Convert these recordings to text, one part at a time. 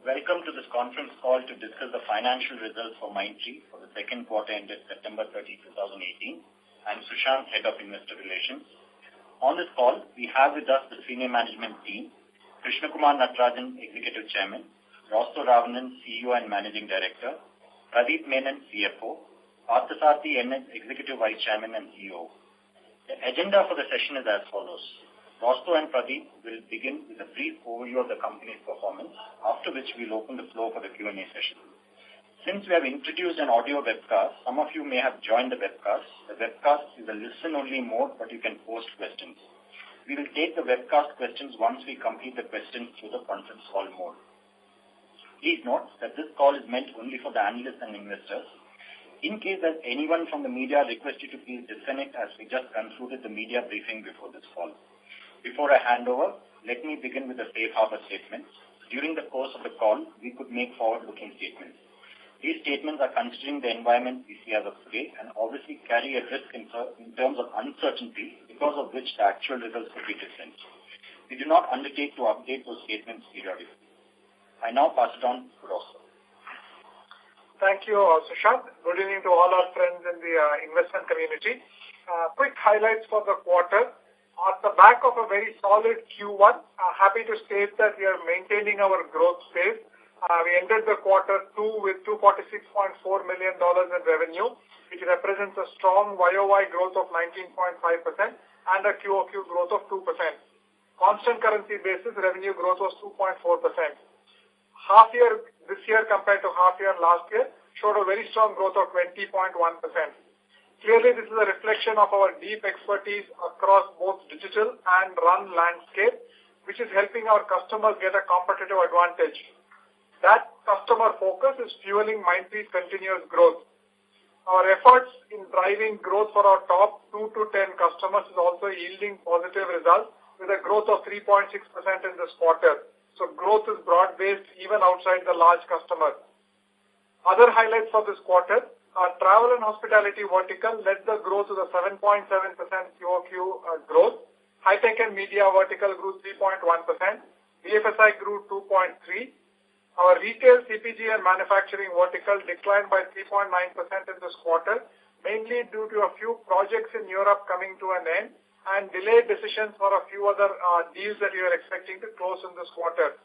Welcome to this conference call to discuss the financial results for MindTree for the second quarter ended September 30, 2018. I'm Sushant, Head of Investor Relations. On this call, we have with us the senior management team, Krishna Kumar Natarajan, Executive Chairman, Rausto Ravanan, CEO and Managing Director, Pradeep Menon, CFO, Parthasarathy NS, Executive Vice Chairman and CEO. The agenda for the session is as follows. Rausto and Pradeep will begin with a brief overview of the company's performance, after which we'll open the floor for the Q&A session. Since we have introduced an audio webcast, some of you may have joined the webcast. The webcast is a listen-only mode, but you can post questions. We will take the webcast questions once we complete the questions through the conference call mode. Please note that this call is meant only for the analysts and investors. In case that anyone from the media requests you to please disconnect, as we just concluded the media briefing before this call. Before I hand over, let me begin with the safe harbor statements. During the course of the call, we could make forward-looking statements. These statements are considering the environment we see as of today and obviously carry a risk in terms of uncertainty, because of which the actual results could be different. We do not undertake to update those statements periodically. I now pass it on to Rausto. Thank you, Sushant. Good evening to all our friends in the investment community. Quick highlights for the quarter. On the back of a very solid Q1, happy to state that we are maintaining our growth pace. We ended the quarter 2 with $246.4 million in revenue, which represents a strong YOY growth of 19.5% and a QOQ growth of 2%. Constant currency basis, revenue growth was 2.4%. Half year this year compared to half year last year showed a very strong growth of 20.1%. Clearly, this is a reflection of our deep expertise across both digital and run landscape, which is helping our customers get a competitive advantage. That customer focus is fueling MindTree's continuous growth. Our efforts in driving growth for our top 2 to 10 customers is also yielding positive results with a growth of 3.6% in this quarter. So growth is broad-based even outside the large customers. Other highlights for this quarter, our travel and hospitality vertical led the growth to the 7.7% QOQ growth. High-tech and media vertical grew 3.1%. BFSI grew 2.3%. Our retail, CPG and manufacturing vertical declined by 3.9% in this quarter, mainly due to a few projects in Europe coming to an end and delayed decisions for a few other deals that we were expecting to close in this quarter.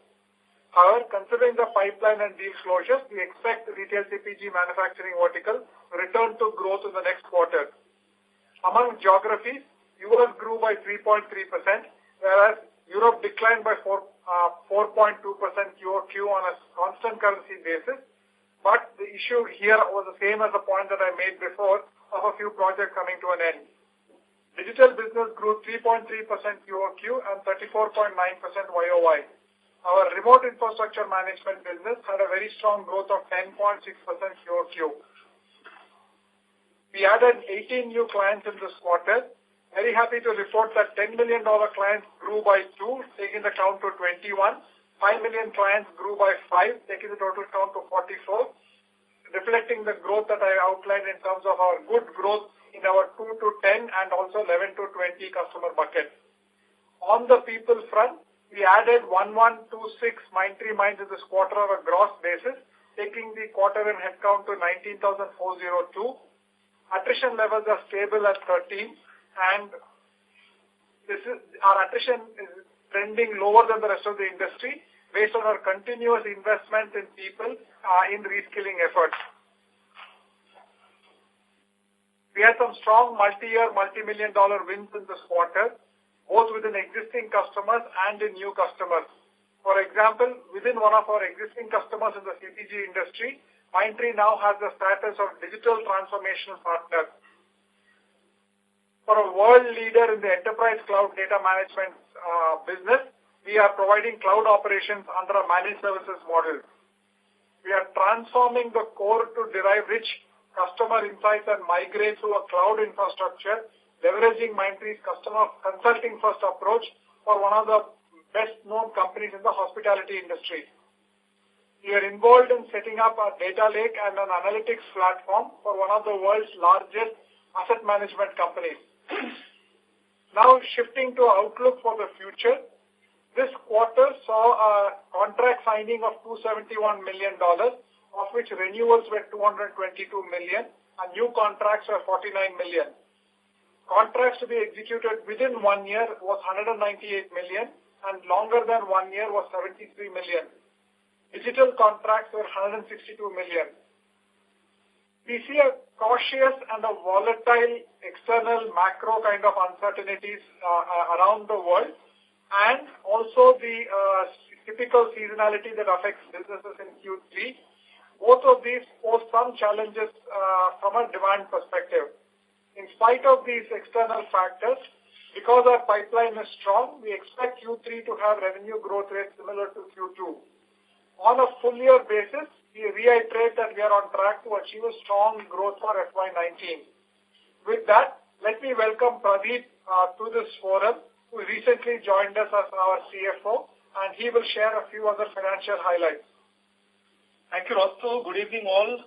However, considering the pipeline and deal closures, we expect the retail CPG manufacturing vertical to return to growth in the next quarter. Among geographies, US grew by 3.3%, whereas Europe declined by 4.2% QOQ on a constant currency basis. But the issue here was the same as the point that I made before of a few projects coming to an end. Digital business grew 3.3% QOQ and 34.9% YOY. Our remote infrastructure management business had a very strong growth of 10.6% QOQ. We added 18 new clients in this quarter. Very happy to report that $10 million clients grew by 2, taking the count to 21. 5 million clients grew by 5, taking the total count to 44, reflecting the growth that I outlined in terms of our good growth in our 2 to 10 and also 11 to 20 customer buckets. On the people front, we added 1126 MindTree Minds in this quarter on a gross basis, taking the quarter in headcount to 19,402. Attrition levels are stable at 13, and our attrition is trending lower than the rest of the industry based on our continuous investment in people in reskilling efforts. We had some strong multi-year, multi-million-dollar wins in this quarter, both within existing customers and in new customers. For example, within one of our existing customers in the CPG industry, MindTree now has the status of digital transformation partner. For a world leader in the enterprise cloud data management business, we are providing cloud operations under a managed services model. We are transforming the core to derive rich customer insights and migrate to a cloud infrastructure, leveraging MindTree's customer consulting first approach for one of the best-known companies in the hospitality industry. We are involved in setting up a data lake and an analytics platform for one of the world's largest asset management companies. Now shifting to outlook for the future, This quarter saw a contract signing of $271 million, of which renewals were $222 million and new contracts were $49 million. Contracts to be executed within 1 year was $198 million and longer than 1 year was $73 million. Digital contracts were $162 million. We see a cautious and a volatile external macro kind of uncertainties around the world, and also the typical seasonality that affects businesses in Q3. Both of these pose some challenges from a demand perspective. In spite of these external factors, because our pipeline is strong, we expect Q3 to have revenue growth rates similar to Q2. On a full year basis, we reiterate that we are on track to achieve a strong growth for FY19. With that, let me welcome Pradeep to this forum, who recently joined us as our CFO, and he will share a few other financial highlights. Thank you, Rosto. Good evening, all.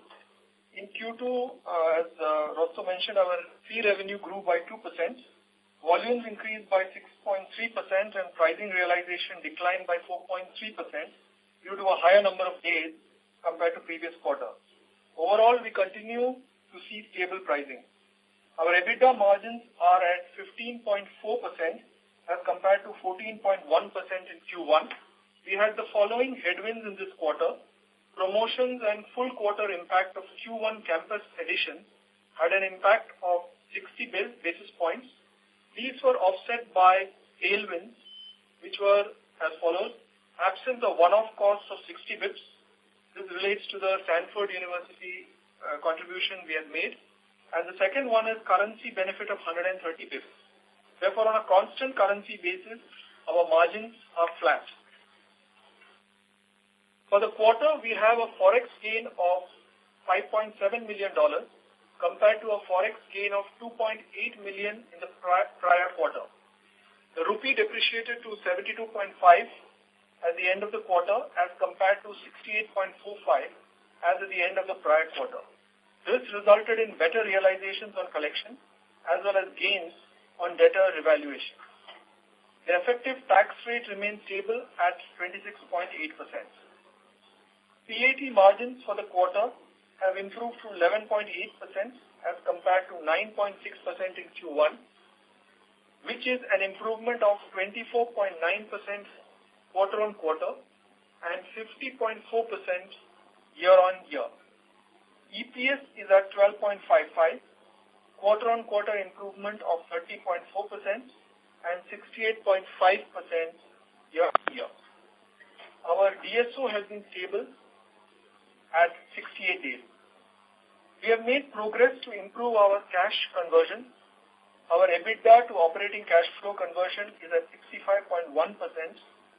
In Q2, as Rosto mentioned, our fee revenue grew by 2%. Volumes increased by 6.3% and pricing realization declined by 4.3% due to a higher number of days compared to previous quarter. Overall, we continue to see stable pricing. Our EBITDA margins are at 15.4% as compared to 14.1% in Q1. We had the following headwinds in this quarter. Promotions and full quarter impact of Q1 campus addition had an impact of 60 basis points. These were offset by tailwinds, which were as follows. Absence of one-off costs of 60 basis points. This relates to the Stanford University contribution we had made. And the second one is currency benefit of 130 basis points. Therefore, on a constant currency basis, our margins are flat. For the quarter, we have a forex gain of $5.7 million compared to a forex gain of $2.8 million in the prior quarter. The rupee depreciated to 72.5 at the end of the quarter as compared to 68.45 as at the end of the prior quarter. This resulted in better realizations on collection as well as gains on debtor revaluation. The effective tax rate remains stable at 26.8%. PAT margins for the quarter have improved to 11.8% as compared to 9.6% in Q1, which is an improvement of 24.9% quarter-on-quarter and 50.4% year-on-year. EPS is at 12.55, quarter-on-quarter improvement of 30.4% and 68.5% year-on-year. Our DSO has been stable at 68 days. We have made progress to improve our cash conversion. Our EBITDA to operating cash flow conversion is at 65.1%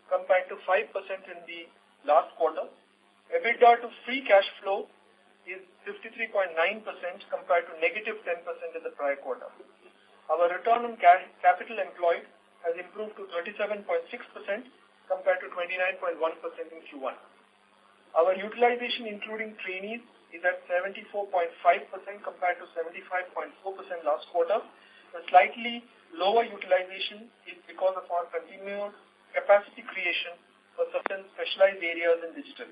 compared to 5% in the last quarter. EBITDA to free cash flow is 53.9% compared to negative 10% in the prior quarter. Our return on capital employed has improved to 37.6% compared to 29.1% in Q1. Our utilization, including trainees, is at 74.5% compared to 75.4% last quarter. The slightly lower utilization is because of our continuous capacity creation for certain specialized areas in digital.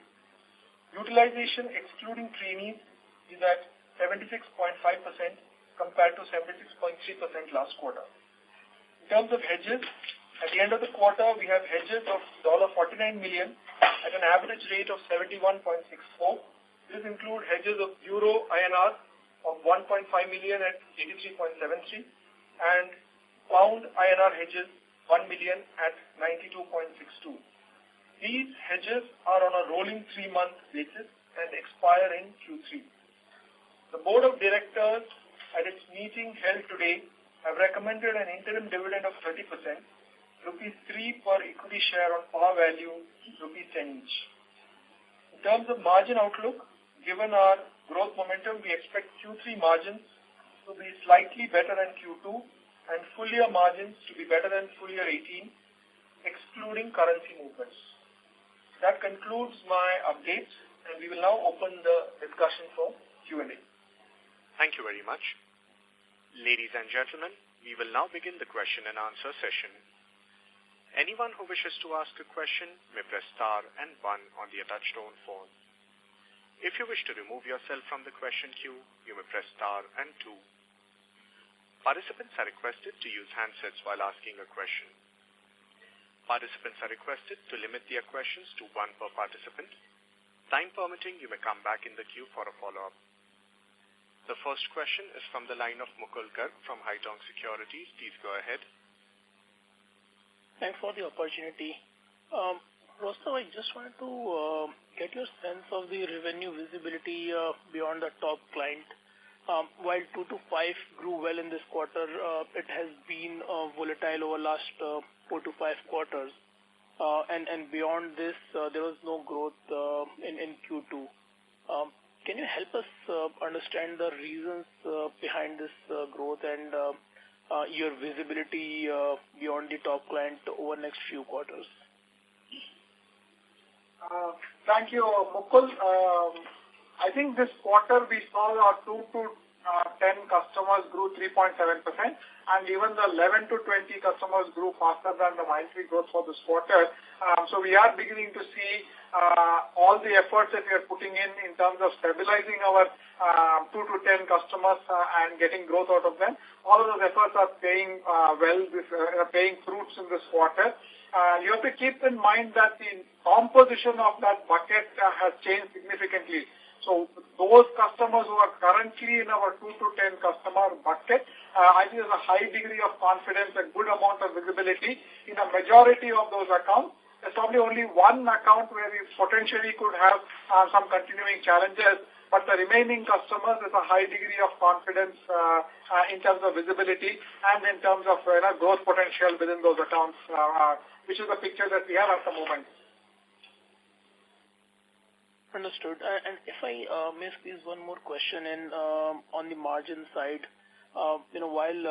Utilization, excluding trainees, is at 76.5% compared to 76.3% last quarter. In terms of hedges, at the end of the quarter, we have hedges of $49 million at an average rate of 71.64. This includes hedges of Euro INR of 1.5 million at 83.73 and Pound INR hedges 1 million at 92.62. These hedges are on a rolling 3-month basis and expire in Q3. The Board of Directors at its meeting held today have recommended an interim dividend of 30%, rupees 3 per equity share on par value, rupees 10 each. In terms of margin outlook, given our growth momentum, we expect Q3 margins to be slightly better than Q2 and full year margins to be better than full year 18, excluding currency movements. That concludes my updates, and we will now open the discussion for Q&A. Thank you very much. Ladies and gentlemen, we will now begin the question and answer session. Anyone who wishes to ask a question may press star and 1 on the touchtone phone. If you wish to remove yourself from the question queue, you may press star and 2. Participants are requested to use handsets while asking a question. Participants are requested to limit their questions to 1 per participant. Time permitting, you may come back in the queue for a follow-up. The first question is from the line of Mukul Garg from Haitong Securities. Please go ahead. Thanks for the opportunity. Rostov, I just wanted to get your sense of the revenue visibility beyond the top client. While 2 to 5 grew well in this quarter, it has been volatile over last 4 to 5 quarters. And beyond this, there was no growth in Q2. Can you help us understand the reasons behind this growth and your visibility beyond the top client over next few quarters? Thank you, Mukul. I think this quarter we saw our 2 to 10 customers grew 3.7%, and even the 11 to 20 customers grew faster than the MindTree growth for this quarter. So we are beginning to see all the efforts that we are putting in terms of stabilizing our 2 to 10 customers and getting growth out of them. All of those efforts are paying paying fruits in this quarter. You have to keep in mind that the composition of that bucket has changed significantly. So those customers who are currently in our 2 to 10 customer bucket, I think there's a high degree of confidence, a good amount of visibility in a majority of those accounts. There's probably only one account where we potentially could have some continuing challenges, but the remaining customers, there's a high degree of confidence in terms of visibility and in terms of growth potential within those accounts, which is the picture that we have at the moment. Understood. And if I may squeeze one more question in on the margin side, while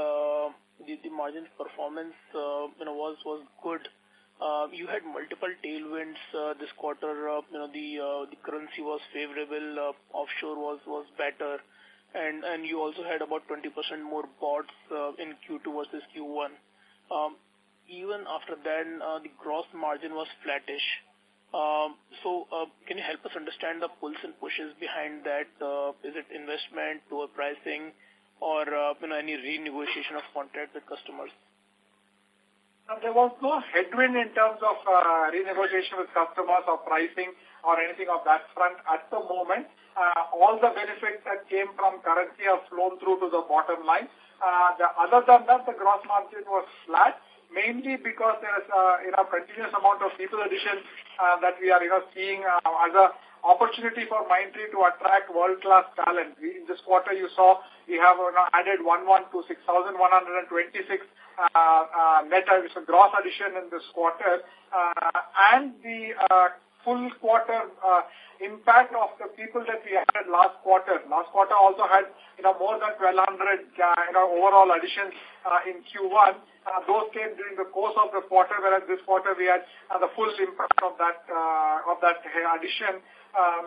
the margin performance was good, you had multiple tailwinds this quarter. The currency was favorable, offshore was better, and you also had about 20% more bots in Q2 versus Q1. Even after that, the gross margin was flattish. So can you help us understand the pulls and pushes behind that? Is it investment, lower pricing, or any renegotiation of contract with customers? There was no headwind in terms of renegotiation with customers or pricing or anything of that front at the moment. All the benefits that came from currency have flown through to the bottom line. Other than that, the gross margin was flat, mainly because there is continuous amount of people addition that we are seeing as a opportunity for MindTree to attract world-class talent. In this quarter, you saw we have added 6,126 net gross addition in this quarter, and the full quarter impact of the people that we added last quarter. Last quarter also had more than 1,200 overall additions in Q1. Those came during the course of the quarter, whereas this quarter we had the full impact of that addition.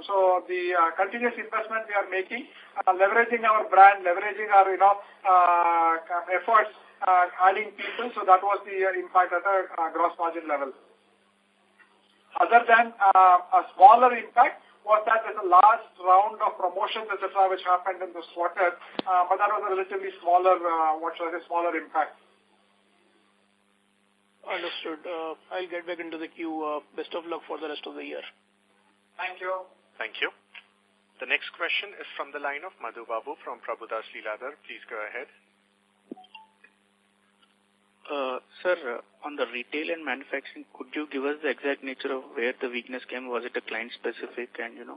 So the continuous investment we are making, leveraging our brand, leveraging our efforts, adding people. So that was the impact at the gross margin level. Other than a smaller impact was that there's a large round of promotions, etc., which happened in this quarter, but that was a relatively smaller, smaller impact. Understood. I'll get back into the queue. Best of luck for the rest of the year. Thank you. Thank you. The next question is from the line of Madhu Babu from Prabhudas Lilladher. Please go ahead. Sir, on the retail and manufacturing, could you give us the exact nature of where the weakness came? Was it a client specific and it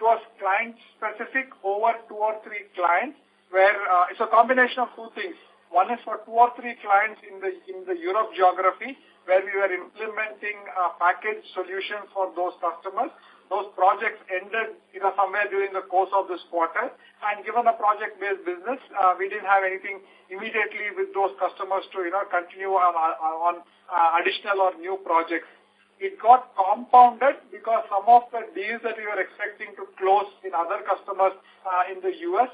was client specific over 2 or 3 clients where it's a combination of 2 things. One is for 2 or 3 clients in the Europe geography where we were implementing a package solution for those customers. Those projects ended somewhere during the course of this quarter, and given a project-based business, we didn't have anything immediately with those customers to continue on additional or new projects. it got compounded because some of the deals that we were expecting to close in other customers in the US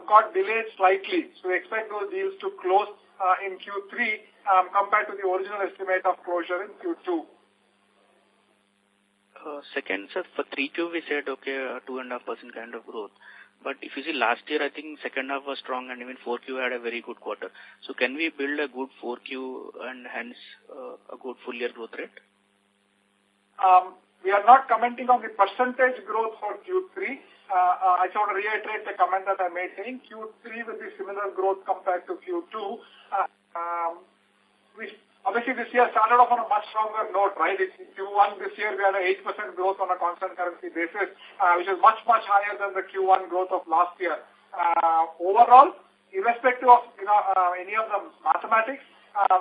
got delayed slightly. So we expect those deals to close in Q3 compared to the original estimate of closure in Q2. Second, sir, for 3Q we said, okay, 2.5% kind of growth. But if you see last year, I think second half was strong and even 4Q had a very good quarter. So can we build a good 4Q and hence a good full year growth rate? We are not commenting on the percentage growth for Q3. I just want to reiterate the comment that I made saying Q3 will be similar growth compared to Q2. Obviously, this year started off on a much stronger note, right? In Q1 this year, we had an 8% growth on a constant currency basis, which is much, much higher than the Q1 growth of last year. Overall, irrespective of any of the mathematics,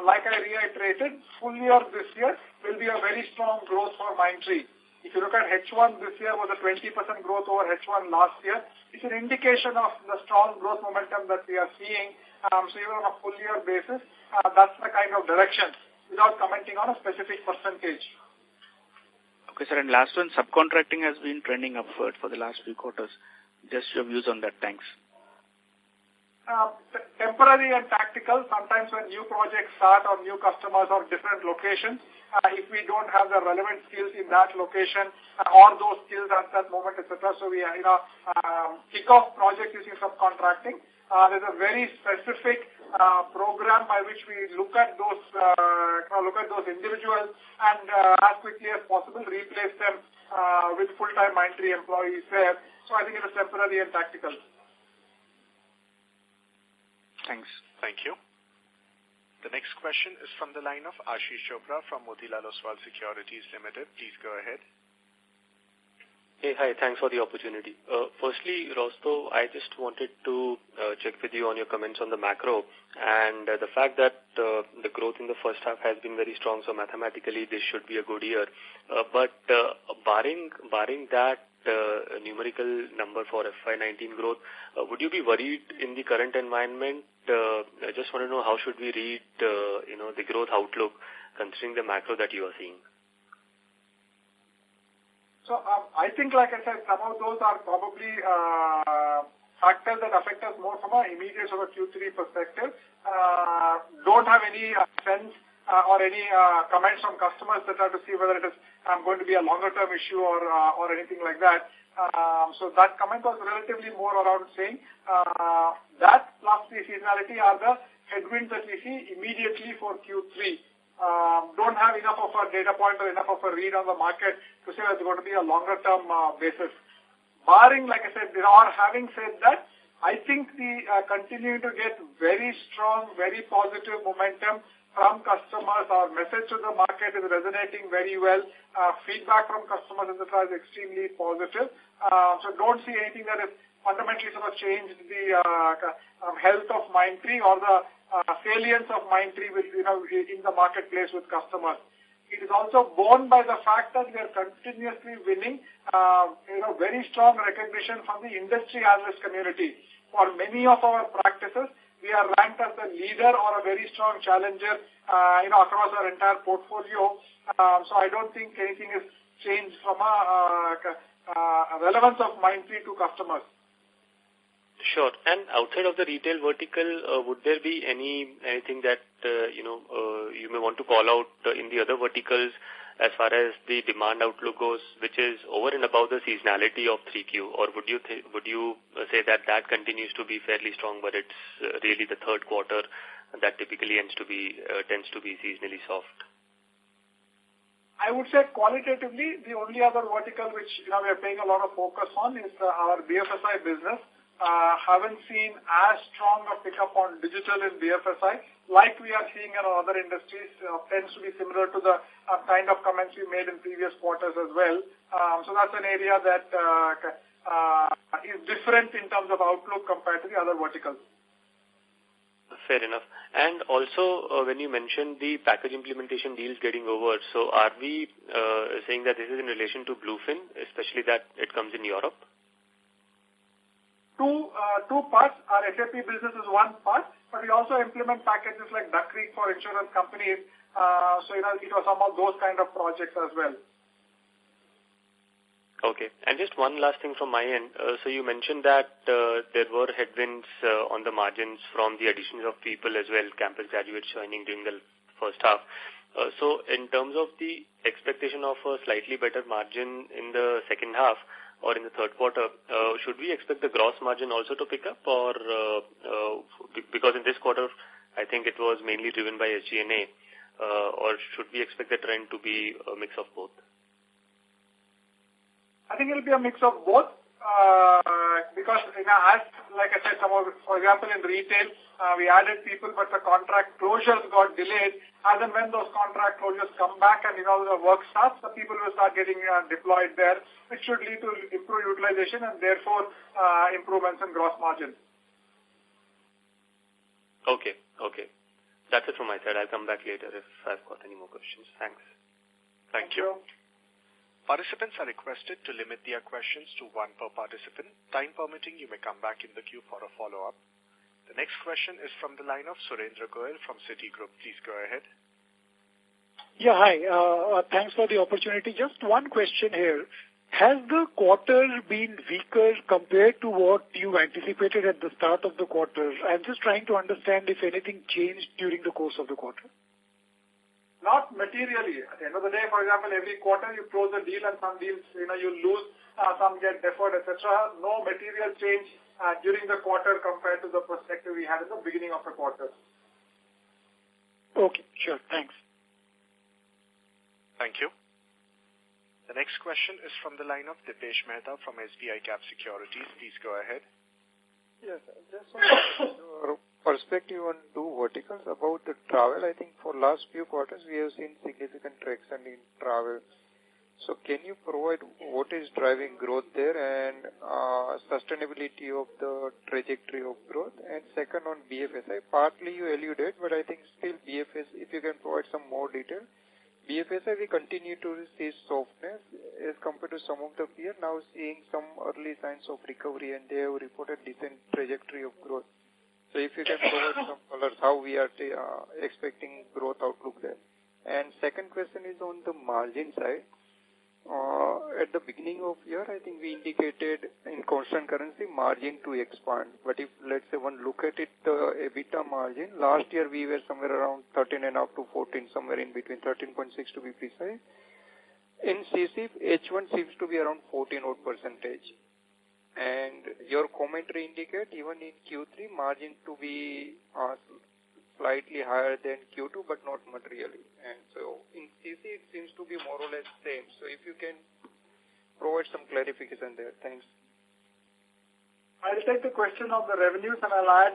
like I reiterated, full year this year will be a very strong growth for MindTree. If you look at H1 this year was a 20% growth over H1 last year. It's an indication of the strong growth momentum that we are seeing. So even on a full year basis, that's the kind of direction without commenting on a specific percentage. Okay, sir. And last one, subcontracting has been trending upward for the last few quarters. Just your views on that. Thanks. Temporary and tactical. Sometimes when new projects start or new customers or different locations, if we don't have the relevant skills in that location or those skills at that moment, etc. So we kick off projects using subcontracting. There's a very specific program by which we look at those individuals and as quickly as possible replace them with full-time MindTree employees there. So I think it is temporary and tactical. Thanks. Thank you. The next question is from the line of Ashish Chopra from Motilal Oswal Securities Limited. Please go ahead. Hey, hi. Thanks for the opportunity. Firstly, Rostov, I just wanted to check with you on your comments on the macro and the fact that the growth in the first half has been very strong, so mathematically this should be a good year. But barring that numerical number for FY19 growth, would you be worried in the current environment? I just want to know how should we read the growth outlook considering the macro that you are seeing. So I think, like I said, some of those are probably factors that affect us more from an immediate sort of Q3 perspective. Don't have any sense or any comments from customers that are to see whether it is going to be a longer-term issue or anything like that. So that comment was relatively more around saying that plus the seasonality are the headwinds that we see immediately for Q3. Don't have enough of a data point or enough of a read on the market to say that it's going to be a longer-term basis. Barring, like I said, or having said that, I think the continuing to get very strong, very positive momentum from customers. Our message to the market is resonating very well. Feedback from customers, etc., is extremely positive. So don't see anything that is fundamentally sort of changed the health of MindTree or the salience of MindTree in the marketplace with customers. It is also borne by the fact that we are continuously winning very strong recognition from the industry analyst community. For many of our practices, we are ranked as the leader or a very strong challenger across our entire portfolio. So I don't think anything has changed from a relevance of MindTree to customers. Sure. And outside of the retail vertical, would there be anything that you may want to call out in the other verticals as far as the demand outlook goes, which is over and above the seasonality of 3Q, or would you say that continues to be fairly strong, but it's really the third quarter that typically tends to be seasonally soft? I would say qualitatively, the only other vertical which we are paying a lot of focus on is our BFSI business. Haven't seen as strong a pickup on digital in BFSI like we are seeing in other industries. Tends to be similar to the kind of comments we made in previous quarters as well. So that's an area that is different in terms of outlook compared to the other verticals. Fair enough. And also, when you mentioned the package implementation deals getting over, so are we saying that this is in relation to Bluefin, especially that it comes in Europe? Two parts. Our SAP business is one part, but we also implement packages like Duck Creek for insurance companies So, it was some of those kind of projects as well. Okay. And just one last thing from my end. So you mentioned that there were headwinds on the margins from the additions of people as well, campus graduates joining during the first half. So in terms of the expectation of a slightly better margin in the second half or in the third quarter, should we expect the gross margin also to pick up, or because in this quarter, I think it was mainly driven by SG&A, or should we expect the trend to be a mix of both? I think it will be a mix of both, because, as like I said, for example, in retail, we added people, but the contract closures got delayed. As and when those contract closures come back and, the work starts, the people will start getting deployed there, which should lead to improved utilization and therefore improvements in gross margin. Okay. That's it from my side. I'll come back later if I've got any more questions. Thanks. Thank you. Participants are requested to limit their questions to one per participant. Time permitting, you may come back in the queue for a follow-up. The next question is from the line of Surendra Goyal from Citigroup. Please go ahead. Yeah, hi. Thanks for the opportunity. Just one question here. Has the quarter been weaker compared to what you anticipated at the start of the quarter? I'm just trying to understand if anything changed during the course of the quarter. Not materially. At the end of the day, for example, every quarter you close a deal and some deals, you lose, some get deferred, etc. No material change during the quarter compared to the perspective we had in the beginning of the quarter. Okay, sure. Thanks. Thank you. The next question is from the line of Dipesh Mehta from SBI Cap Securities. Please go ahead. Yes, just your perspective on two verticals about the travel. I think for last few quarters we have seen significant traction in travel. So can you provide what is driving growth there and sustainability of the trajectory of growth? And second, on BFSI, partly you alluded, but I think still BFS, if you can provide some more detail. BFSI, we continue to see softness as compared to some of the peers, now seeing some early signs of recovery, and they have reported decent trajectory of growth. So if you can provide some colors, how we are expecting growth outlook there. And second question is on the margin side. At the beginning of year, I think we indicated in constant currency margin to expand. But if, let's say, one look at it, the EBITDA margin, last year we were somewhere around 13.5 to 14, somewhere in between 13.6 to be precise. In CC, H1 seems to be around 14% odd. And your commentary indicate even in Q3 margin to be slightly higher than Q2, but not materially. And so in CC it seems to be more or less same. So if you can provide some clarification there. Thanks. I'll take the question of the revenues and I'll add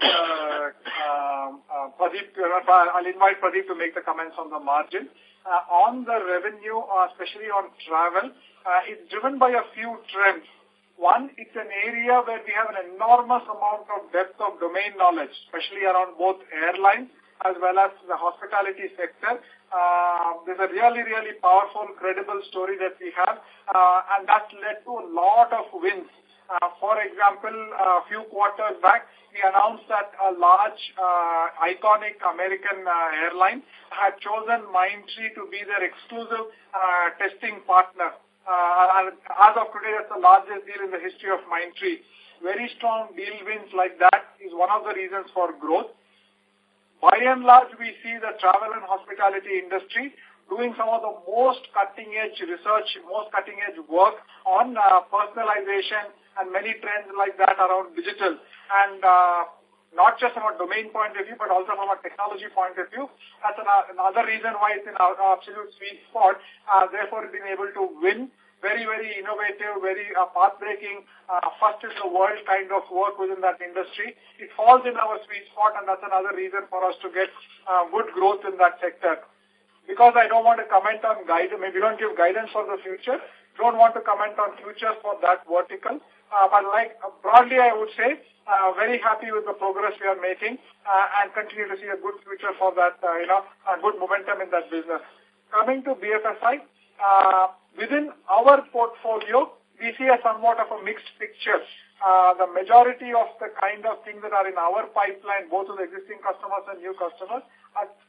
Pradeep. I'll invite Pradeep to make the comments on the margin. On the revenue, especially on travel, it's driven by a few trends. One, it's an area where we have an enormous amount of depth of domain knowledge, especially around both airlines as well as the hospitality sector. There's a really, really powerful, credible story that we have, and that's led to a lot of wins. For example, a few quarters back, we announced that a large, iconic American airline had chosen MindTree to be their exclusive testing partner. As of today, that's the largest deal in the history of MindTree. Very strong deal wins like that is one of the reasons for growth. By and large, we see the travel and hospitality industry doing some of the most cutting-edge research, most cutting-edge work on personalization and many trends like that around digital. And not just from a domain point of view, but also from a technology point of view. That's another reason why it's in our absolute sweet spot. Therefore, being able to win very, very innovative, very path-breaking, first in the world kind of work within that industry. It falls in our sweet spot, and that's another reason for us to get good growth in that sector. Because I don't want to comment on guidance, maybe we don't give guidance for the future, don't want to comment on future for that vertical. But broadly, I would say, very happy with the progress we are making and continue to see a good future for that, a good momentum in that business. Coming to BFSI, within our portfolio, we see a somewhat of a mixed picture. The majority of the kind of things that are in our pipeline, both with existing customers and new customers,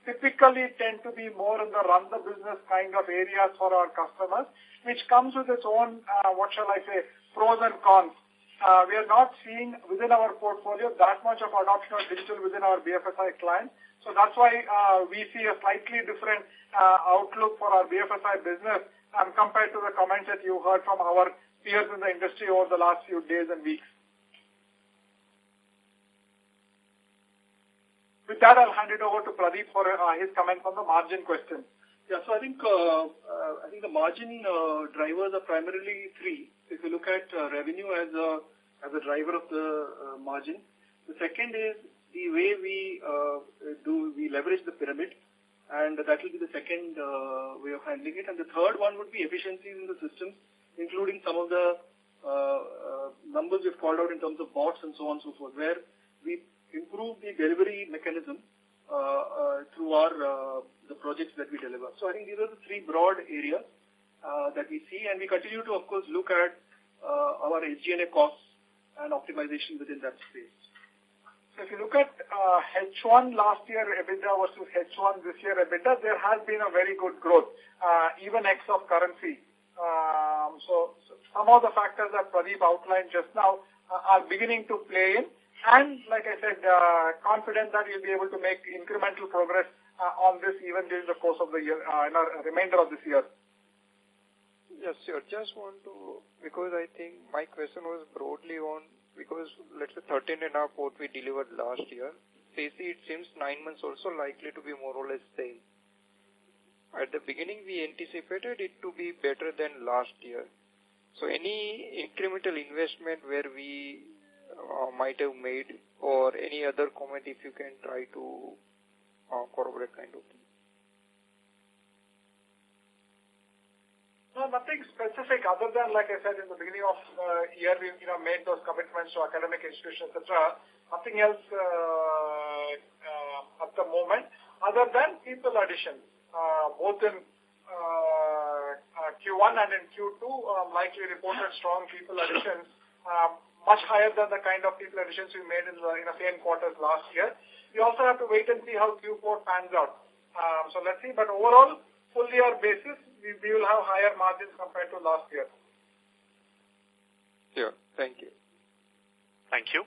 typically tend to be more in the run the business kind of areas for our customers, which comes with its own, pros and cons. We are not seeing within our portfolio that much of adoption of digital within our BFSI clients. So that's why we see a slightly different outlook for our BFSI business compared to the comments that you heard from our peers in the industry over the last few days and weeks. With that, I'll hand it over to Pradeep for his comments on the margin question. Yeah, so I think the margin drivers are primarily three. If you look at revenue as a driver of the margin, the second is the way we leverage the pyramid, and that will be the second way of handling it. And the third one would be efficiencies in the systems, including some of the numbers we've called out in terms of bots and so on and so forth, where we improve the delivery mechanism through the projects that we deliver. So I think these are the three broad areas that we see, and we continue to, of course, look at our SG&A costs and optimization within that space. So if you look at H1 last year EBITDA versus H1 this year EBITDA, there has been a very good growth, even ex of currency. So some of the factors that Pradeep outlined just now are beginning to play in. And like I said, confident that we'll be able to make incremental progress on this even during the course of the year, in the remainder of this year. Yes, sir. Just want to, because I think my question was broadly on, because let's say 13.5 what we delivered last year, it seems 9 months also likely to be more or less same. At the beginning, we anticipated it to be better than last year. So any incremental investment where we might have made, or any other comment if you can try to corroborate kind of thing. No, nothing specific other than, like I said, in the beginning of the year, we made those commitments to academic institutions, etc. Nothing else at the moment, other than people additions, both in Q1 and in Q2, like we reported strong people additions, much higher than the kind of people additions we made in the same quarters last year. We also have to wait and see how Q4 pans out. So let's see. But overall, full year basis, we will have higher margins compared to last year. Sure. Thank you. Thank you.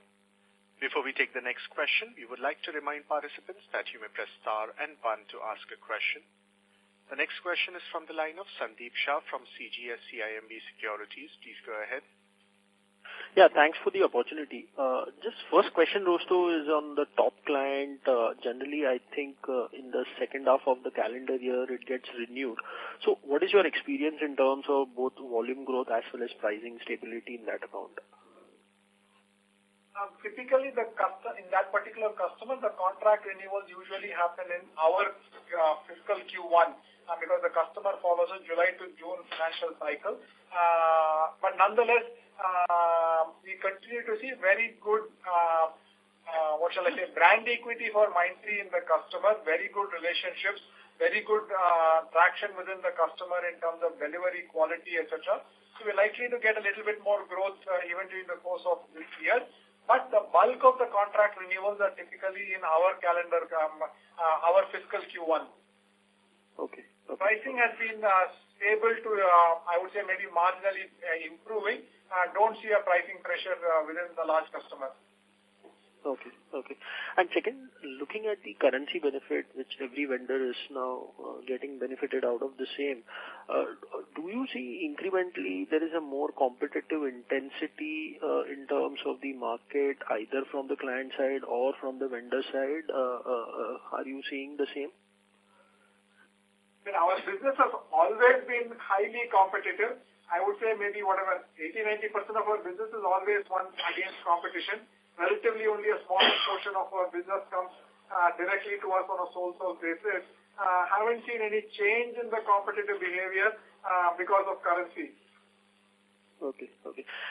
Before we take the next question, we would like to remind participants that you may press star and 1 to ask a question. The next question is from the line of Sandeep Shah from CGS-CIMB Securities. Please go ahead. Yeah, thanks for the opportunity. Just first question, Rosto, is on the top client. Generally, I think in the second half of the calendar year, it gets renewed. So what is your experience in terms of both volume growth as well as pricing stability in that account? Typically, in that particular customer, the contract renewals usually happen in our fiscal Q1 because the customer follows a July to June financial cycle. But nonetheless, we continue to see very good, brand equity for MindTree in the customer, very good relationships, very good traction within the customer in terms of delivery, quality, etc. So we're likely to get a little bit more growth even during the course of this year. But the bulk of the contract renewals are typically in our calendar, our fiscal Q1. Okay. Pricing has been stable to, I would say, maybe marginally improving. Don't see a pricing pressure within the large customers. Okay. And second, looking at the currency benefit, which every vendor is now getting benefited out of the same, do you see incrementally there is a more competitive intensity in terms of the market, either from the client side or from the vendor side? Are you seeing the same? Our business has always been highly competitive. I would say maybe 80-90% of our business is always one against competition. Relatively only a small portion of our business comes directly to us on a sole source basis. Haven't seen any change in the competitive behavior because of currency. Okay.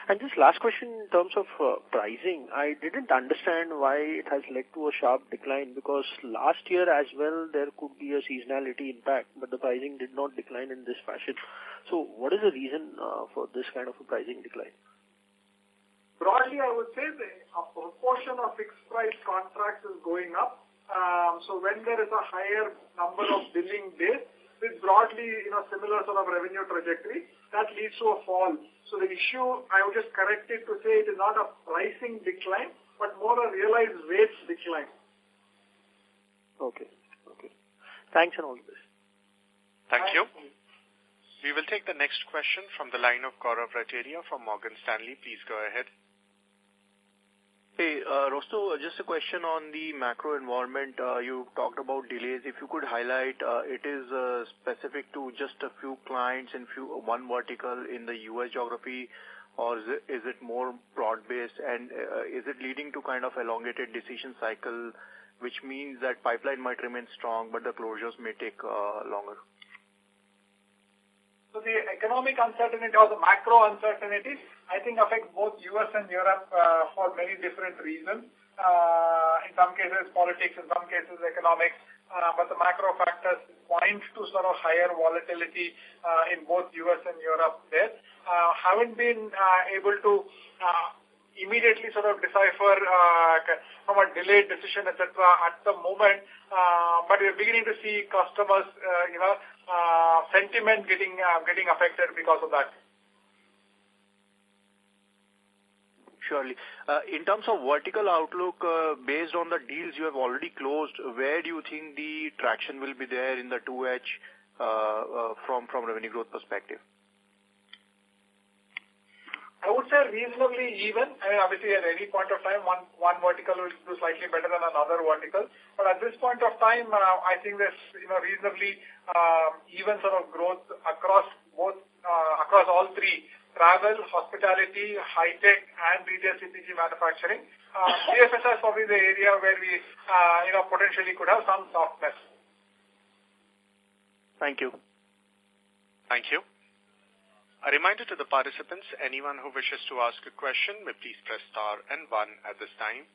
And just last question in terms of pricing, I didn't understand why it has led to a sharp decline, because last year as well there could be a seasonality impact, but the pricing did not decline in this fashion. So what is the reason for this kind of a pricing decline? Broadly, I would say a proportion of fixed price contracts is going up, So when there is a higher number of billing days with broadly, similar sort of revenue trajectory, that leads to a fall. So the issue, I would just correct it to say it is not a pricing decline, but more a realized rates decline. Okay. Thanks and all the best. Thank you. We will take the next question from the line of Gaurav Rateria from Morgan Stanley. Please go ahead. Hey, Rosto, just a question on the macro environment. You talked about delays. If you could highlight, it is specific to just a few clients and one vertical in the US geography, or is it more broad-based? And is it leading to kind of elongated decision cycle, which means that pipeline might remain strong, but the closures may take longer? So the economic uncertainty or the macro uncertainties, I think, affect both US and Europe for many different reasons. In some cases, politics, in some cases, economics. But the macro factors point to sort of higher volatility in both US and Europe there. Haven't been able to immediately sort of decipher from a delayed decision, etc. at the moment, but we're beginning to see customers, sentiment getting affected because of that. Surely. In terms of vertical outlook, based on the deals you have already closed, where do you think the traction will be there in the 2H from revenue growth perspective? I would say reasonably even. I mean, obviously, at any point of time, one vertical will do slightly better than another vertical. But at this point of time, I think there's reasonably even sort of growth across all three: travel, hospitality, high tech, and retail CPG manufacturing. BFSI is probably the area where we potentially could have some softness. Thank you. Thank you. A reminder to the participants, anyone who wishes to ask a question may please press star and 1 at this time.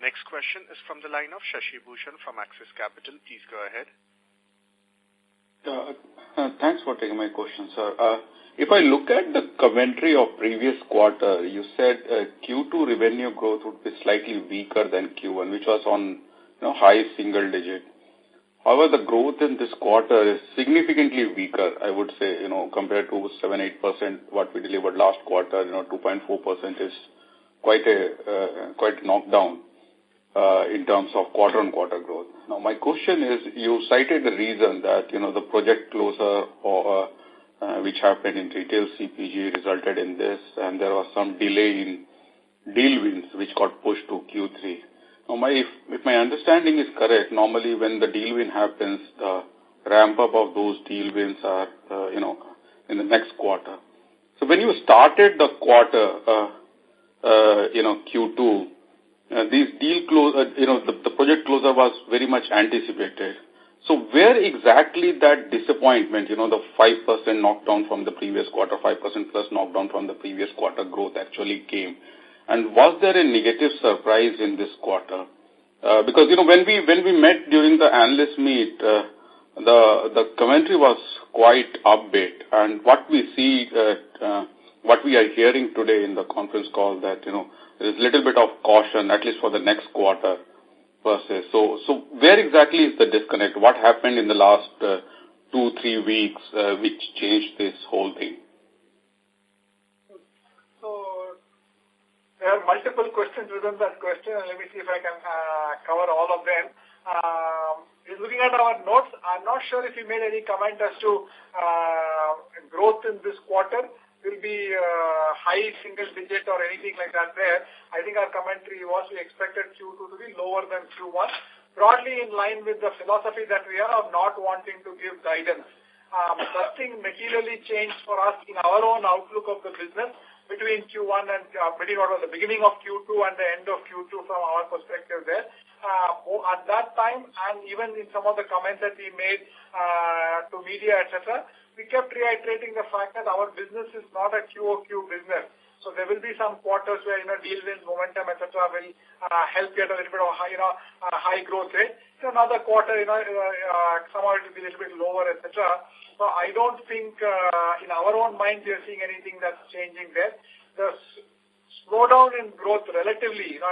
Next question is from the line of Shashi Bhushan from Axis Capital. Please go ahead. Thanks for taking my question, sir. If I look at the commentary of previous quarter, you said Q2 revenue growth would be slightly weaker than Q1, which was on high single digit. However, the growth in this quarter is significantly weaker, I would say, compared to 7-8% what we delivered last quarter. 2.4% is quite knockdown in terms of quarter-on-quarter growth. Now, my question is, you cited the reason that the project closure or which happened in retail CPG resulted in this, and there was some delay in deal wins which got pushed to Q3. Now, if my understanding is correct, normally when the deal win happens, the ramp up of those deal wins are, in the next quarter. So when you started the quarter, Q2, these deal close, the project closure was very much anticipated. So where exactly that disappointment, the 5% knockdown from the previous quarter, 5% plus knockdown from the previous quarter growth actually came? And was there a negative surprise in this quarter? Because, when we met during the analyst meet, the commentary was quite upbeat. And what we see, what we are hearing today in the conference call that, there is a little bit of caution, at least for the next quarter. So where exactly is the disconnect? What happened in the last 2-3 weeks which changed this whole thing? So there are multiple questions within that question, and let me see if I can cover all of them. Looking at our notes, I'm not sure if you made any comment as to growth in this quarter will be high single digit or anything like that there. I think our commentary was we expected Q2 to be lower than Q1, broadly in line with the philosophy that we are of not wanting to give guidance. Nothing materially changed for us in our own outlook of the business between Q1 and between what was the beginning of Q2 and the end of Q2 from our perspective there. At that time, and even in some of the comments that we made to media, etc., we kept reiterating the fact that our business is not a QOQ business. So there will be some quarters where, deal wins, momentum, etc. will help get a little bit of high growth rate. So another quarter, somehow it will be a little bit lower, etc. So I don't think in our own minds we are seeing anything that's changing there. The slowdown in growth relatively, 6%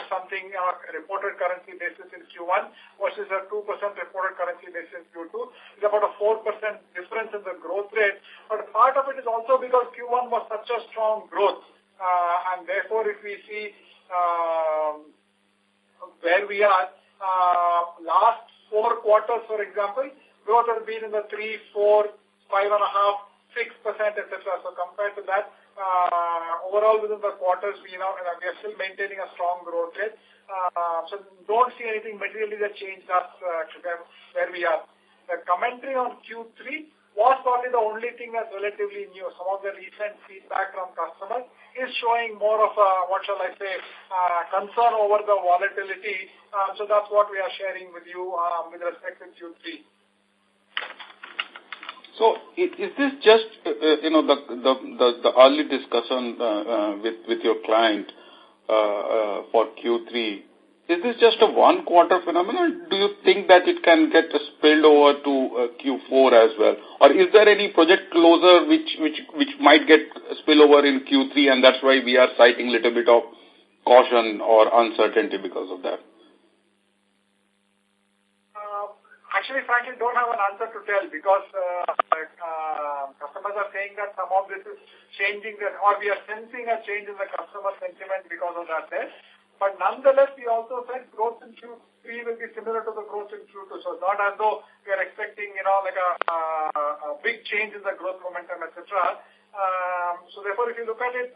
something reported currency basis in Q1 versus a 2% reported currency basis in Q2. It's about a 4% difference in the growth rate. But part of it is also because Q1 was such a strong growth. And therefore, if we see where we are, last 4 quarters, for example, growth has been in the 3, 4, 5.5, 6%, etc. So compared to that, overall within the quarters, we are still maintaining a strong growth rate. So don't see anything materially that changed us where we are. The commentary on Q3 was probably the only thing that's relatively new. Some of the recent feedback from customers is showing more of a, concern over the volatility. So that's what we are sharing with you with respect to Q3. So is this just, the early discussion with your client for Q3, is this just a one-quarter phenomenon? Do you think that it can get spilled over to Q4 as well? Or is there any project closure which might get spill over in Q3 and that's why we are citing a little bit of caution or uncertainty because of that? Actually, frankly, don't have an answer to tell because customers are saying that some of this is changing, or we are sensing a change in the customer sentiment because of that. But nonetheless, we also said growth in Q3 will be similar to the growth in Q2. So it's not as though we are expecting, a big change in the growth momentum, etc. So therefore, if you look at it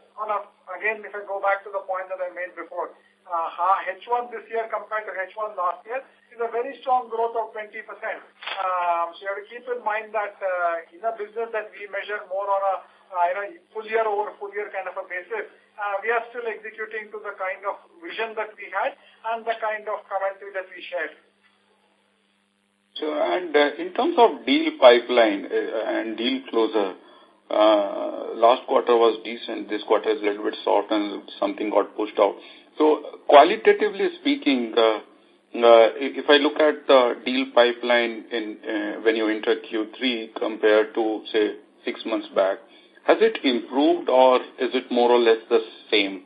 again, if I go back to the point that I made before, H1 this year compared to H1 last year is a very strong growth of 20%. So you have to keep in mind that in a business that we measure more on a full year over full year kind of a basis, we are still executing to the kind of vision that we had and the kind of commentary that we shared. So, and in terms of deal pipeline and deal closure, last quarter was decent. This quarter is a little bit soft and something got pushed out. So qualitatively speaking, if I look at the deal pipeline when you enter Q3 compared to, say, 6 months back, has it improved or is it more or less the same?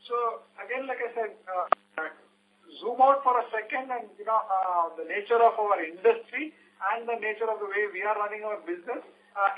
So again, like I said, zoom out for a second and, the nature of our industry and the nature of the way we are running our business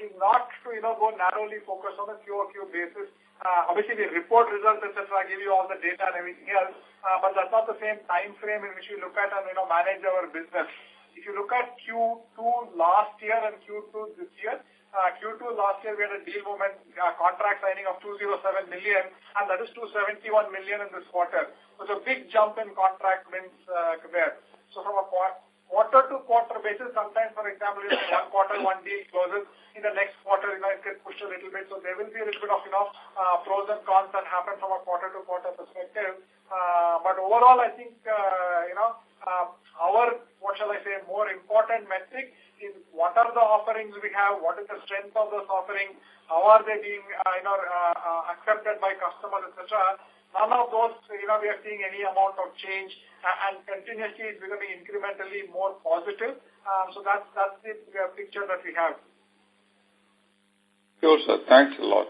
is not to, go narrowly focus on a QOQ basis. Obviously, we report results, etc., give you all the data and everything else, but that's not the same time frame in which we look at and, manage our business. If you look at Q2 last year and Q2 this year, Q2 last year we had a deal contract signing of 207 million, and that is 271 million in this quarter. So it's a big jump in contract wins there. So from a quarter-to-quarter basis, sometimes, for example, one quarter, one deal closes. In the next quarter, it gets pushed a little bit. So there will be a little bit of, pros and cons that happen from a quarter-to-quarter perspective. But overall, I think, our, more important metric is what are the offerings we have, what is the strength of those offerings, how are they being, accepted by customers, etc. None of those, we are seeing any amount of change, and continuously it's becoming incrementally more positive. So that's the picture that we have. Sure, sir. Thanks a lot,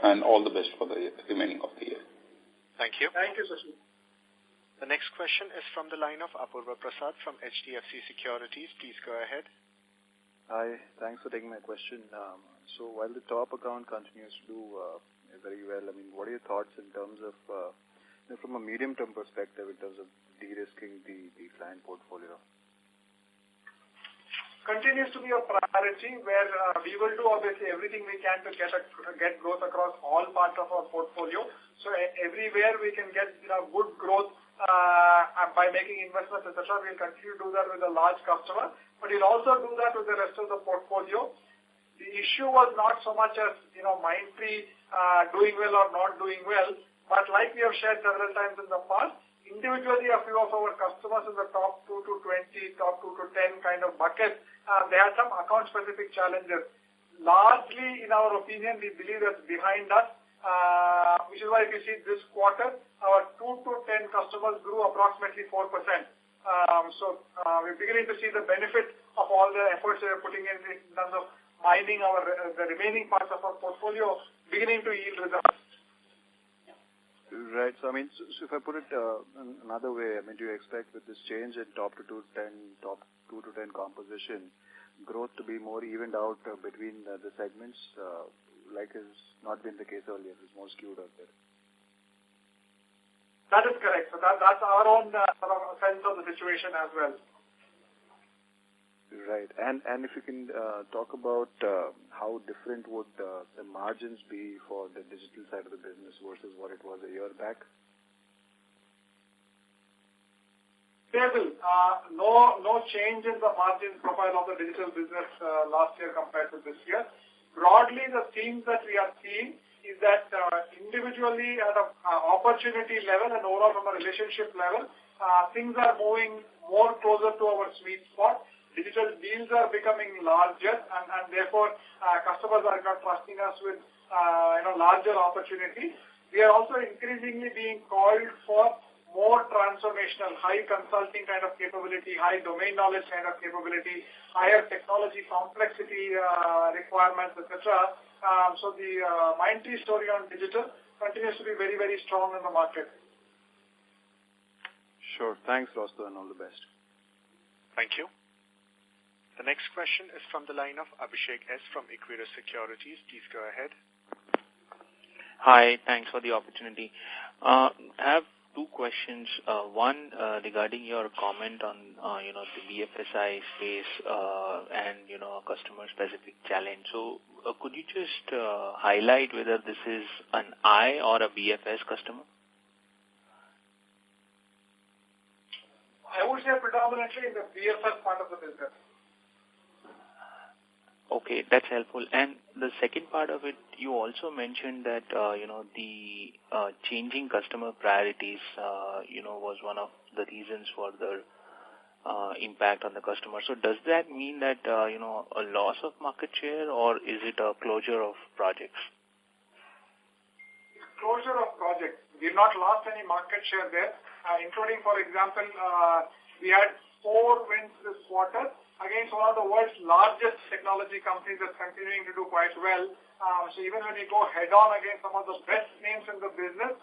and all the best for the remaining of the year. Thank you. Thank you, Sashi. The next question is from the line of Apurva Prasad from HDFC Securities. Please go ahead. Hi, thanks for taking my question. So while the top account continues to do very well, what are your thoughts in terms of, from a medium-term perspective, in terms of de-risking the client portfolio? Continues to be a priority where we will do obviously everything we can to get growth across all parts of our portfolio. So everywhere we can get good growth by making investments, etc. We'll continue to do that with a large customer, but we'll also do that with the rest of the portfolio. The issue was not so much as MindTree doing well or not doing well, but like we have shared several times in the past, individually a few of our customers in the top 2 to 20, top 2 to 10 kind of buckets, they had some account-specific challenges. largely, in our opinion, we believe that's behind us, which is why if you see this quarter, our 2 to 10 customers grew approximately 4%. We're beginning to see the benefit of all the efforts we're putting in terms of mining the remaining parts of our portfolio, beginning to yield results. Right. So, if I put it another way, do you expect with this change in top 2 to 10 composition, growth to be more evened out between the segments, like has not been the case earlier? It's more skewed out there. That is correct. So that's our own sort of sense of the situation as well. Right. And if you can talk about how different would the margins be for the digital side of the business versus what it was a year back? Stable. No change in the margin profile of the digital business last year compared to this year. Broadly, the themes that we are seeing is that individually at an opportunity level and overall from a relationship level, things are moving more closer to our sweet spot. Digital deals are becoming larger, and therefore customers are not trusting us with larger opportunities. We are also increasingly being called for more transformational, high consulting kind of capability, high domain knowledge kind of capability, higher technology complexity requirements, etc. So the MindTree story on digital continues to be very, very strong in the market. Sure. Thanks, Roscoe, and all the best. Thank you. The next question is from the line of Abhishek S. from Qtr2 Securities. Please go ahead. Hi, thanks for the opportunity. I have two questions. One regarding your comment on the BFSI space and customer-specific challenge. So could you just highlight whether this is an I or a BFS customer? I would say predominantly in the BFS part of the business. Okay, that's helpful. And the second part of it, you also mentioned that, the changing customer priorities, was one of the reasons for the impact on the customer. So does that mean that, a loss of market share, or is it a closure of projects? It's closure of projects. We've not lost any market share there, including, for example, we had 4 wins this quarter against one of the world's largest technology companies that's continuing to do quite well. So even when you go head-on against some of the best names in the business,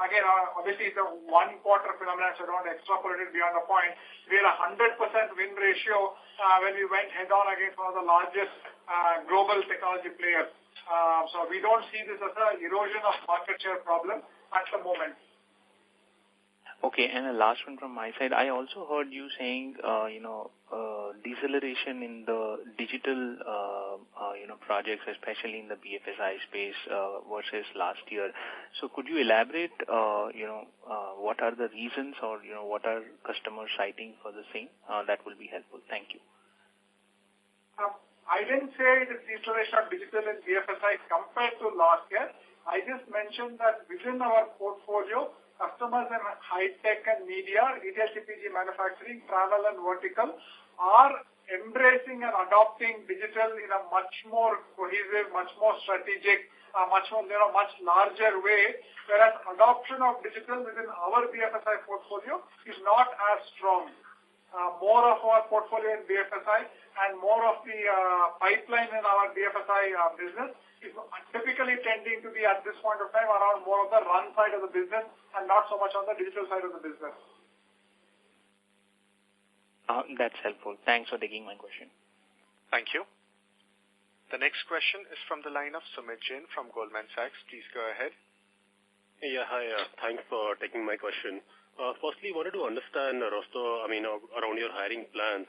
again, obviously it's a one-quarter phenomenon, so I don't want to extrapolate it beyond the point. We had a 100% win ratio when we went head-on against one of the largest global technology players. So we don't see this as an erosion of market share problem at the moment. Okay, and the last one from my side, I also heard you saying, deceleration in the digital, projects, especially in the BFSI space versus last year. So could you elaborate, what are the reasons or, what are customers citing for the same? That will be helpful. Thank you. I didn't say it is deceleration of digital in BFSI compared to last year. I just mentioned that within our portfolio, customers in high-tech and media, retail CPG manufacturing, travel and vertical are embracing and adopting digital in a much more cohesive, much more strategic, much larger way, whereas adoption of digital within our BFSI portfolio is not as strong. More of our portfolio in BFSI and more of the pipeline in our BFSI business is typically tending to be at this point of time around more of the run side of the business and not so much on the digital side of the business. That's helpful. Thanks for taking my question. Thank you. The next question is from the line of Sumit Jain from Goldman Sachs. Please go ahead. Yeah, hi. Thanks for taking my question. Firstly, wanted to understand, Rosto, around your hiring plans.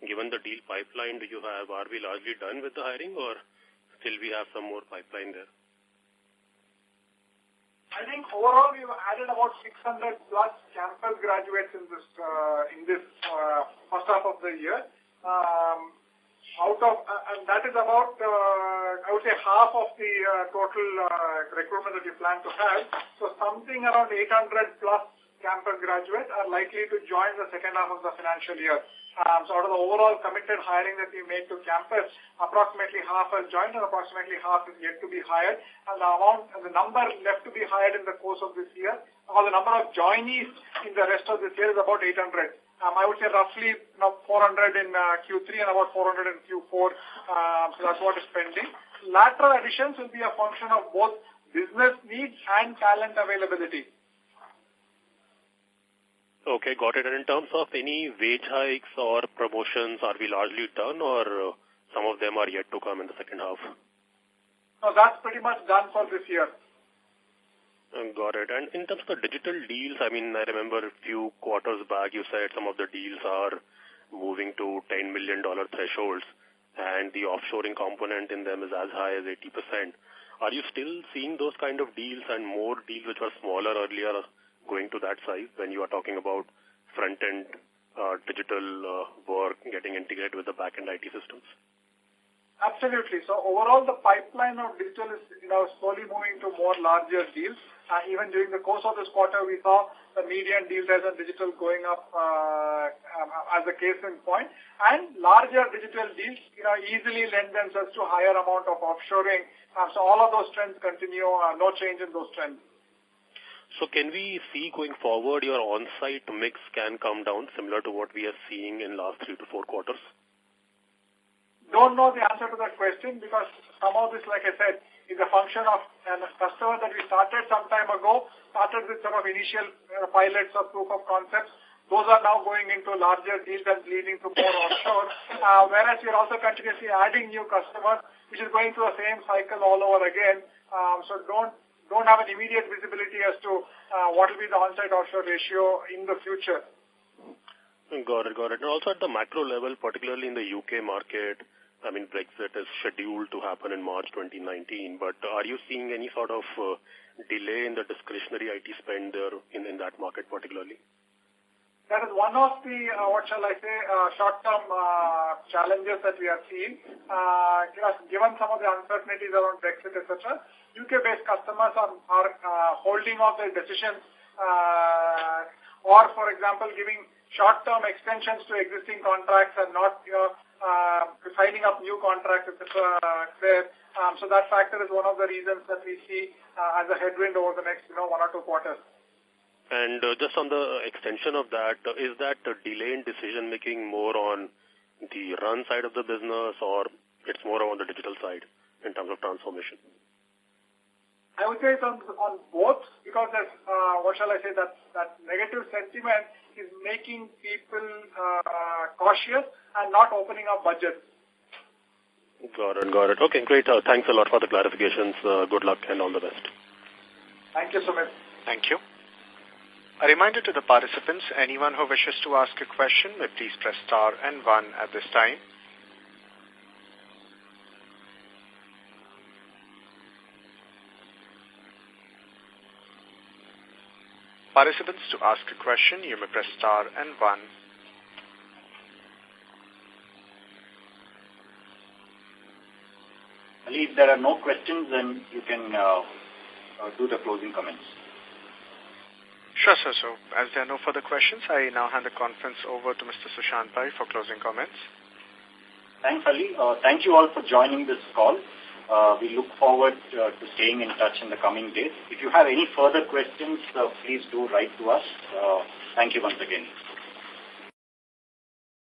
Given the deal pipeline do you have, are we largely done with the hiring, or still we have some more pipeline there? I think overall we've added about 600 plus campus graduates in this first half of the year. And that is about, I would say, half of the total recruitment that we plan to have. So something around 800 plus campus graduates are likely to join the second half of the financial year. So out of the overall committed hiring that we made to campus, approximately half has joined and approximately half is yet to be hired. And the number left to be hired in the course of this year, or the number of joinees in the rest of this year is about 800. I would say roughly 400 in Q3 and about 400 in Q4. So that's what is pending. Lateral additions will be a function of both business needs and talent availability. Okay, got it. And in terms of any wage hikes or promotions, are we largely done, or some of them are yet to come in the second half? No, that's pretty much done for this year. Got it. And in terms of the digital deals, I remember a few quarters back you said some of the deals are moving to $10 million thresholds, and the offshoring component in them is as high as 80%. Are you still seeing those kind of deals and more deals which were smaller earlier going to that size when you are talking about front-end digital work getting integrated with the back-end IT systems? Absolutely. So overall, the pipeline of digital is slowly moving to more larger deals. Even during the course of this quarter, we saw the median deal size on digital going up as a case in point. And larger digital deals easily lend themselves to higher amount of offshoring. So all of those trends continue, no change in those trends. So can we see going forward your on-site mix can come down similar to what we are seeing in last 3 to 4 quarters? Don't know the answer to that question because some of this, like I said, is a function of a customer that we started some time ago, started with sort of initial pilots or proof of concepts. Those are now going into larger deals and leading to more offshore, whereas we're also continuously adding new customers, which is going through the same cycle all over again. So don't have an immediate visibility as to what will be the on-site offshore ratio in the future. Got it. And also at the macro level, particularly in the UK market, Brexit is scheduled to happen in March 2019, but are you seeing any sort of delay in the discretionary IT spend there in that market particularly? That is one of the, short-term challenges that we are seeing. Given some of the uncertainties around Brexit, etc., UK-based customers are holding off their decisions or, for example, giving short-term extensions to existing contracts and not signing up new contracts, etc. there. So that factor is one of the reasons that we see as a headwind over the next 1 or 2 quarters. And just on the extension of that, is that a delay in decision-making more on the run side of the business or it's more on the digital side in terms of transformation? I would say it's on both because there's, that negative sentiment is making people cautious and not opening up budgets. Got it. Okay, great. Thanks a lot for the clarifications. Good luck and all the best. Thank you, Sumit. Thank you. A reminder to the participants, anyone who wishes to ask a question may please press star and 1 at this time. Participants, to ask a question, you may press star and 1. Ali, if there are no questions, then you can do the closing comments. Sure, sir. So, as there are no further questions, I now hand the conference over to Mr. Sushant Pai for closing comments. Thanks, Ali. Thank you all for joining this call. We look forward to staying in touch in the coming days. If you have any further questions, please do write to us. Thank you once again.